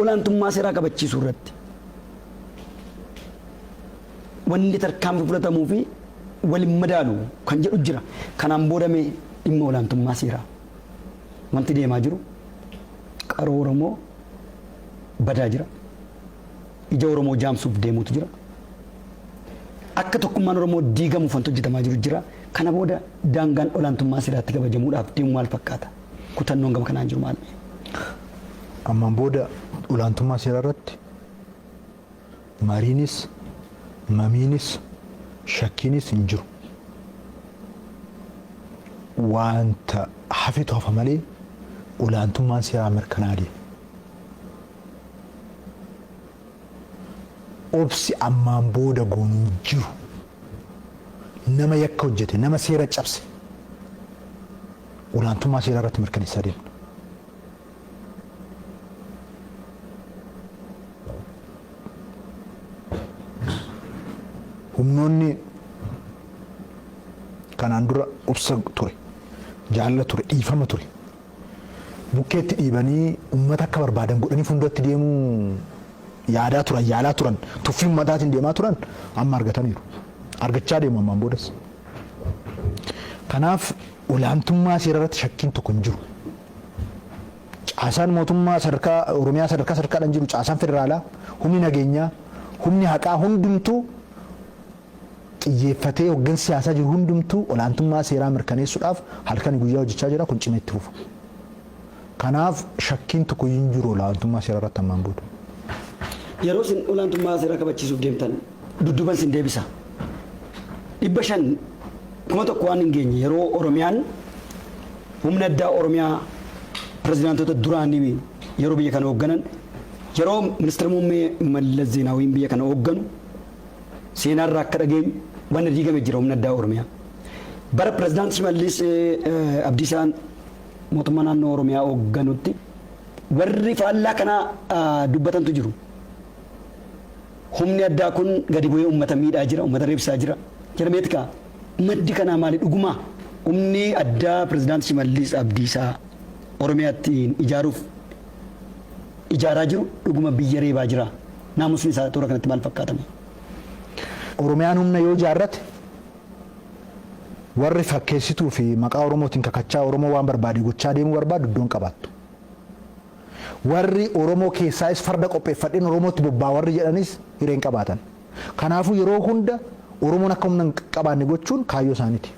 olaantummaa seeraa kabachiisuu irratti wanni tarkaanfii fudhatamuu fi waliin madaalu kan jedhu jira. Kanaan boodamee dhimma olaantummaa seeraa wanti deemaa jiru qaroo Oromoo badaa jira. Ija Oromoo jaamsuuf deemuutu jira. Akka tokkummaan Oromoo diigamuuf wanti hojjetamaa jiru jira. Kana booda daangaan olaantummaa seeraatti kabajamuudhaaf deemu maal fakkaata? Kutannoon gama kanaan jiru maal? Ammaan booda olaantummaa seeraa irratti mariinis mamiinis shakkiinis hin jiru. Wanta hafetu hafa malee olaantummaan seeraa mirkanaa'ee obsi ammaan booda goonuu jiru. Nama yakka hojjete nama seera cabse olaantummaa seeraa irratti mirkaneessaa deemna. Humnoonni kanaan dura obsa ture, jaalala ture, dhiifama ture. Bukkeetti dhiibanii uummata akka barbaadan godhanii fuulduratti deemuu yaadaa turan, yaalaa turan, tuffii uummataatiin deemaa turan amma argataniiru. Argachaa deemu ammaan boodas. Kanaaf olaantummaa seeraa irratti shakkiin tokko hin jiru. Caasaan mootummaa sadarkaa Oromiyaa sadarkaadhaan jiru, caasaan federaalaa, humni nageenyaa, humni haqaa hundumtuu xiyyeeffatee hoggansi siyaasaa jiru hundumtuu olaantummaa seeraa mirkaneessuudhaaf halkan guyyaa hojjechaa jira. Kun cimee itti fufa. Kanaaf shakkiin tokko hin jiru olaantummaa seeraa irratti ammaan booda. Yeroo isin olaantummaa seeraa kabachiisuuf deemtan dudduuban isin deebisa. 500 kuma tokko waan hin geenye yeroo Oromiyaan humna addaa Oromiyaa pirezidaantota duraanii yeroo biyya kana hoogganan yeroo ministeera muummee Mallas Zeenaawiin biyya kana hoogganu seenaarraa akka dhageenyu wanna diigame jira humna addaa Oromiyaa. Bara pirezidaantii Shimallis Abdiisaan mootummaa naannoo Oromiyaa hoogganutti warri faallaa kanaa dubbatantu jiru. Humni addaa kun gadi bu'ee uummata miidhaa jira, uummata reebsaa jira. Jedhameetika maddi kanaa maali dhuguma humni addaa pirezidaantii Shimallis Abdiisaa Oromiyaatti ijaaraa jiru dhuguma biyya reebaa jira. Naamusni isaa toora kanatti maal fakkaatame? Oromiyaan humna yoo ijaarrate warri fakkeessituu fi maqaa Oromootiin kakachaa Oromoo waan barbaade gochaa deemuu barbaadu iddoon qabaattu. Warri Oromoo keessaayis farda qopheeffadheen Oromootti bobbaa warri jedhanis hireen qabaatan. Kanaafuu yeroo hunda Oromoon akka humna hin qabaanne gochuun kaayyoo isaaniiti.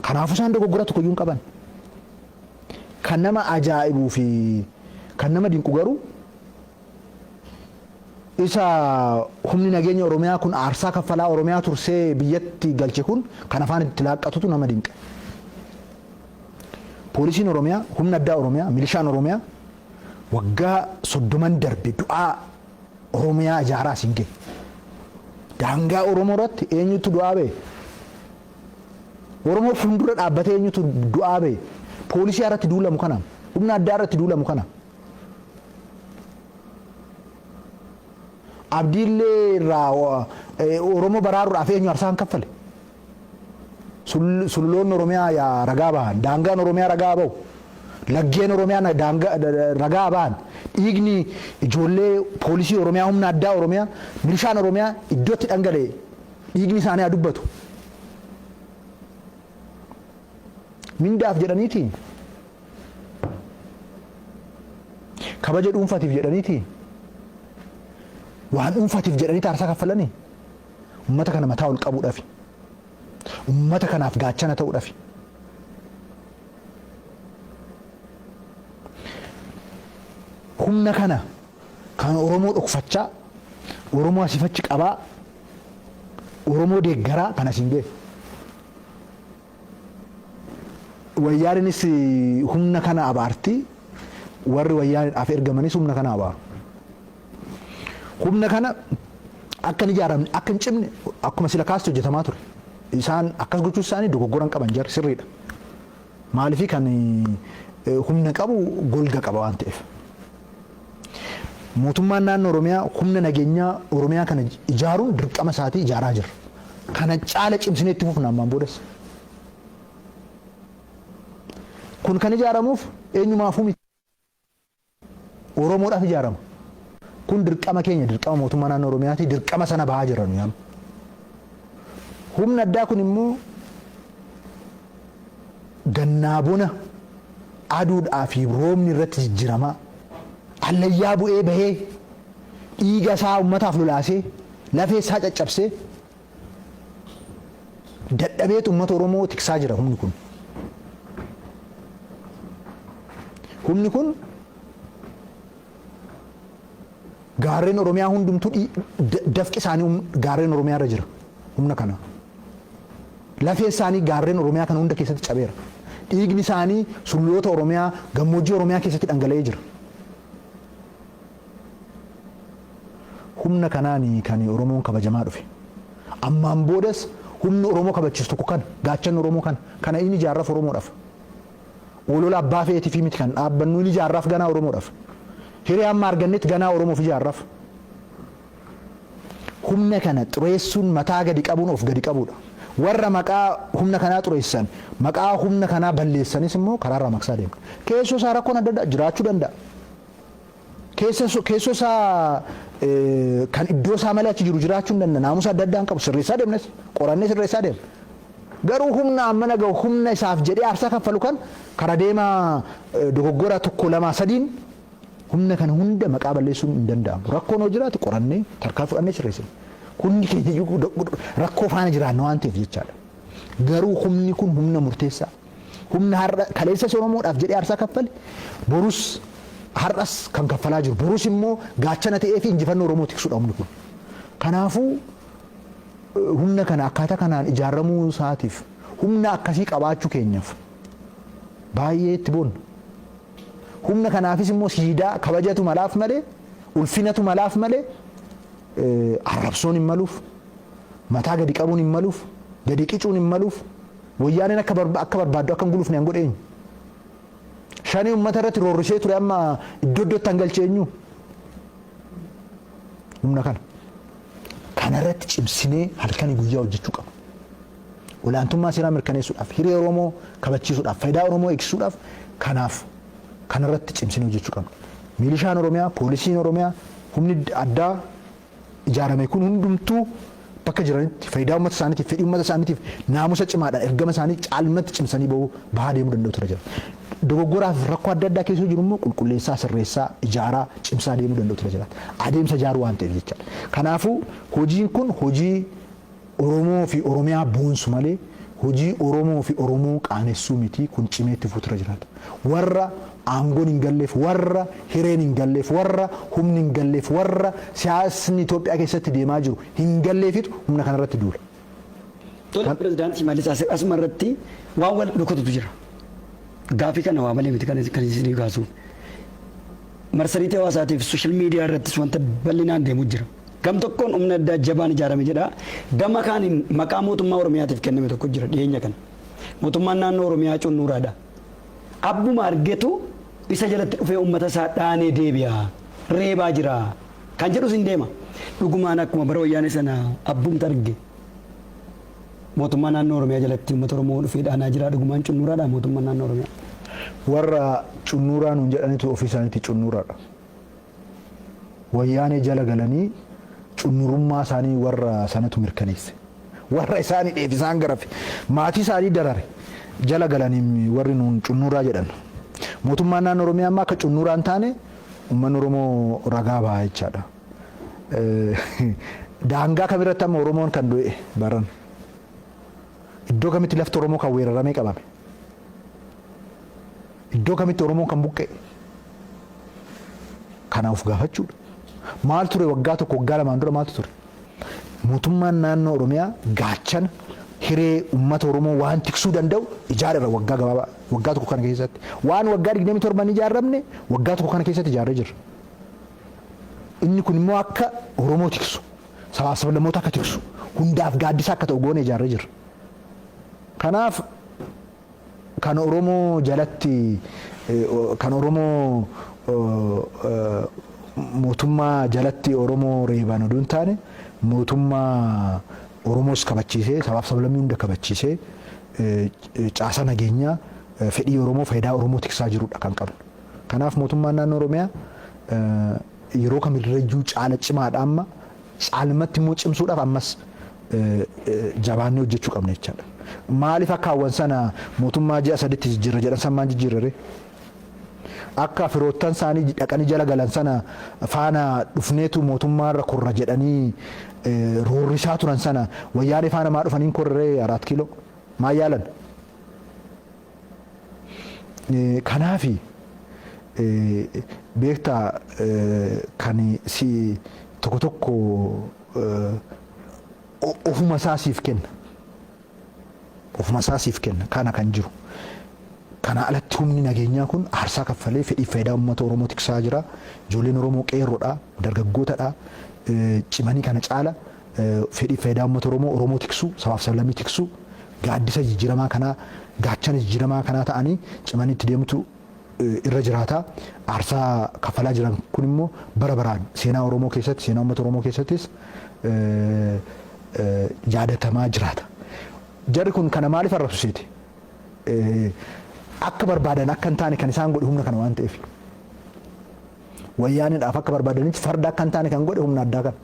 Kanaafuu isaan dogoggora tokko iyyuu hin qaban. Kan nama ajaa'ibuu fi kan nama dinqu garuu isa humni nageenya Oromiyaa kun aarsaa kaffalaa Oromiyaa tursee biyyatti galche kun kan afaan itti laaqqatutu nama dinqa. Poolisiin Oromiyaa, humna addaa Oromiyaa, milishaan Oromiyaa waggaa 30 darbe du'aa Oromiyaa ijaaraa siin gahe. Daangaa Oromoo irratti eenyutu du'aa ba'e? Oromoo fuuldura dhaabbatee eenyutu du'aa ba'e? Poolisii irratti duulamu kana, humna addaa irratti duulamu kana. Abdiillee irraa Oromoo baraaruudhaaf eenyu aarsaa kan kaffale? Sulloon Oromiyaa yaa ragaa bahan, daangaan Oromiyaa ragaa bahu, laggeen Oromiyaa ragaa bahan, dhiigni ijoollee poolisii Oromiyaa, humna addaa Oromiyaa, milishaan Oromiyaa iddootti dhangala'e dhiigni isaanii haa dubbatu. Mindaaf jedhaniiti, kabaja dhuunfatiif jedhaniiti, waan dhuunfatiif jedhanii aarsaa kaffalanii uummata kana mataa ol qabuudhaafi. Uummata kanaaf gaachana ta'uudhaaf. Humna kana kan Oromoo dhokfachaa, Oromoo asifachi qabaa, Oromoo deeggaraa kan asiin gahe. Wayyaaninis humna kana abaartii, warri wayyaaniidhaaf ergamanis humna kana abaaru. Humna kana akka hin ijaaramne, akka hin cimne akkuma sila kaasti hojjetamaa ture. Isaan akkas gochuu isaanii dogoggoran qaban jar sirriidha. Maaliifii kan humna qabu golga qaba waan ta'eef. Mootummaan naannoo Oromiyaa humna nageenyaa Oromiyaa kana ijaaruun dirqama isaatii ijaaraa jira. Kana caala cimsinee itti fufna ammaan boodas. Kun kan ijaaramuuf eenyumaafuu miti. Oromoodhaaf ijaarama. Kun dirqama keenya dirqama mootummaa naannoo Oromiyaati dirqama sana bahaa jiran yaam. Humna addaa kun immoo gannaa bona aduudhaa fi roobni irratti jijjirama. Allayyaa bu'ee bahee dhiiga isaa uummataaf lolaasee lafee isaa caccabsee dadhabeetu uummata Oromoo tiksaa jira humni kun. Humni kun gaarreen Oromiyaa hundumtuu dafqi isaanii gaarreen Oromiyaa irra jira humna kana. Lafee isaanii gaarreen Oromiyaa kana hunda keessatti cabeera. Dhiigni isaanii sulloota Oromiyaa gammoojjii Oromiyaa keessatti dhangala'ee jira. Humna kanaanii kan Oromoon kabajamaa dhufe. Ammaan boodas humni Oromoo kabachiisu tokko kan gaachanni Oromoo kana inni ijaarraaf Oromoodhaaf. Olola abbaa feetii fi miti kan dhaabbannu inni ijaarraaf ganaa Oromoodhaaf. Hiree amma argannetti ganaa Oromoof ijaarraaf. Humna kana xureessuun mataa gadi qabuun of gadi qabuudha. Warra maqaa humna kanaa xureessan maqaa humna kanaa balleessanis immoo karaarraa maqsaa deemna. Keessoo isaa rakkoon adda addaa jiraachuu danda'a. Keessoo isaa kan iddoo isaa malee achi jiru jiraachuu hin danda'a. Naamusa adda addaan qabu sirreessaa deemnes qorannee sirreessaa deemna. Garuu humna amma naga'u humna isaaf jedhee aarsaa kaffalu kan karaa deemaa dogoggora tokko lamaa sadiin humna kana hunda maqaa balleessuun hin danda'amu. Rakkoon hoo jiraate qorannee tarkaa fudhannee sirreessina. Hundi keenya rakkoo faana jiraanna waan ta'eef jechaadha. Garuu humni kun humna murteessaa. Humna har'a kaleessa Oromoodhaaf jedhee aarsaa kaffale borus har'as kan kaffalaa jiru. Borus immoo gaachana ta'ee fi injifannoo Oromoo tiksuudha humni kun. Kanaafuu humna kana akkaataa kanaan ijaaramuu isaatiif humna akkasii qabaachuu keenyaaf baay'ee itti boonna. Humna kanaafis immoo siidaa kabajatu malaaf malee ulfinatu malaaf malee arrabsoon hin maluuf mataa gadi qabuun hin maluuf gadi qicuun hin maluuf wayyaaneen akka barbaaddu akka hin guluufne hin godheenyu. Shanii uummata irratti roorrisee ture amma iddoo iddootti hangalcheenyu humna kana. Kanarratti cimsinee halkanii guyyaa hojjechuu qaba. Olaantummaa seeraa mirkaneessuudhaaf, hiree Oromoo kabachiisuudhaaf, faayidaa Oromoo eegsisuudhaaf kanaaf kanarratti cimsinee hojjechuu qabna. Milishaan Oromiyaa, poolisiin Oromiyaa, humni addaa ijaarame kun hundumtuu bakka jiranitti faayidaa uummata isaaniitiif, fedhii uummata isaaniitiif naamusa cimaadhaan ergama isaanii caalmatti cimsanii bahaa deemuu danda'u tura jira. Dogoggoraaf rakkoo adda addaa keessa jiru immoo qulqulleessaa, sirreessaa, ijaaraa, cimsaa deemuu danda'u tura jira. Adeemsa ijaaruu waan ta'eef jechaadha. Kanaafuu hojiin kun hojii Oromoo fi Oromiyaa boonsu malee hojii Oromoo fi Oromoo qaanessuu miti kun cimeetti fuutura jiraata. Warra aangoon hin galleef, warra hireen hin galleef, warra humni hin galleef, warra siyaasni Itoophiyaa keessatti deemaa jiru hin galleefitu humna kanarratti duula. Tole pirezidaantii Shimallis asuma irratti waan wal dhokatutu jira. Gaafii kana waa malee miti kan isin kaasu. Marsariitii hawaasaatiif sooshaal miidiyaa irrattis wanta bal'inaan deemu jira. Gam tokkoon humna addaa jabaan ijaarame jedha. Gama kaaniin maqaa mootummaa Oromiyaatiif kenname tokko jira dhiyeenya kana. Mootummaan naannoo Oromiyaa cunnuuraadha. Abbuma argetu isa jalatti dhufee uummata isaa dhaanee deebi'a. Reebaa jira. Kan jedhus hin deema. Dhugumaan akkuma bara wayyaanee sana abbumta arge. Mootummaa naannoo Oromiyaa jalatti uummata Oromoo dhufee dhaanaa jira. Dhugumaan cunnuuraadha mootummaan naannoo Oromiyaa. Warra cunnuuraan hin jedhanitu ofii isaaniitti cunnuuraadha. Wayyaanee jala galanii cunnurummaa isaanii warra sanatu mirkaneesse. Warra isaanii dheebisaan garafe maatii isaanii darare jala galanii warri nuun cunnuuraa jedhan. Mootummaan naannoo Oromiyaa amma akka cunnuuraan taane uummanni Oromoo ragaa bahaa jechaadha. Daangaa kamirratti amma Oromoon kan du'e baran. Iddoo kamitti lafti Oromoo kan weeraramee qabame. Iddoo kamitti Oromoon kan buqqee. Kanaaf gaafachuudha. Maal ture waggaa tokko waggaa lamaan dura maaltu ture? Mootummaan naannoo Oromiyaa gaachana hiree uummata Oromoo waan tiksuu danda'u ijaareera waggaa gabaabaa waggaa tokko kana keessatti. Waan waggaa 27 ijaaramne waggaa tokko kana keessatti ijaaree jira. Inni kun immoo akka Oromoo tiksu, sabaaf sablammoota akka tiksu, hundaaf gaaddisa akka ta'u goone ijaaree jira. Kanaaf kan Oromoo jalatti kan Oromoo mootummaa jalatti Oromoo reebaan oduu hin taane mootummaa Oromoos kabachiisee sabaaf sablammii hunda kabachiisee caasa nageenyaa fedhii Oromoo faayidaa Oromoo tiksaa jirudha kan qabnu. Kanaaf mootummaan naannoo Oromiyaa yeroo kamirrayyuu caala cimaadha amma caalmatti immoo cimsuudhaaf ammas jabaannee hojjechuu qabna jechaadha. Maaliif akka hawwan sana mootummaa ji'a sadiitti jijjiirra jedhan san maal jijjiirrare? Akka firoottan isaanii dhaqanii jala galan sana faana dhufneetu mootummaa irra korra jedhanii roorrisaa turan sana wayyaanee faana maa dhufaniin korree 4 kiiloo maa yaalan? Kanaafi beektaa kan si tokko tokko ofuma isaa siif kenna. Ofuma isaa siif kenna kana kan jiru. Kana alatti humni nageenyaa kun aarsaa kaffalee fedhii faayidaa uummata Oromoo tiksaa jira. Ijoolleen Oromoo qeerroodha, dargaggootadha. Cimanii kana caala fedhii faayidaa uummata Oromoo tiksuu, sabaaf sablammii tiksuu, gaaddisa jijjiiramaa kanaa, gaachana jijjiiramaa kanaa ta'anii cimanii itti deemtu irra jiraata. Aarsaa kaffalaa jiran kun immoo bara baraan seenaa Oromoo keessatti, seenaa uummata Oromoo keessattis yaadatamaa jiraata. Jarri kun kana maaliif arrabsiseeti? Akka barbaadan akka hin taane kan isaan godhe humna kana waan ta'eef. Wayyaaniidhaaf akka barbaadanitti farda akka hin taane kan godhe humna addaa kana.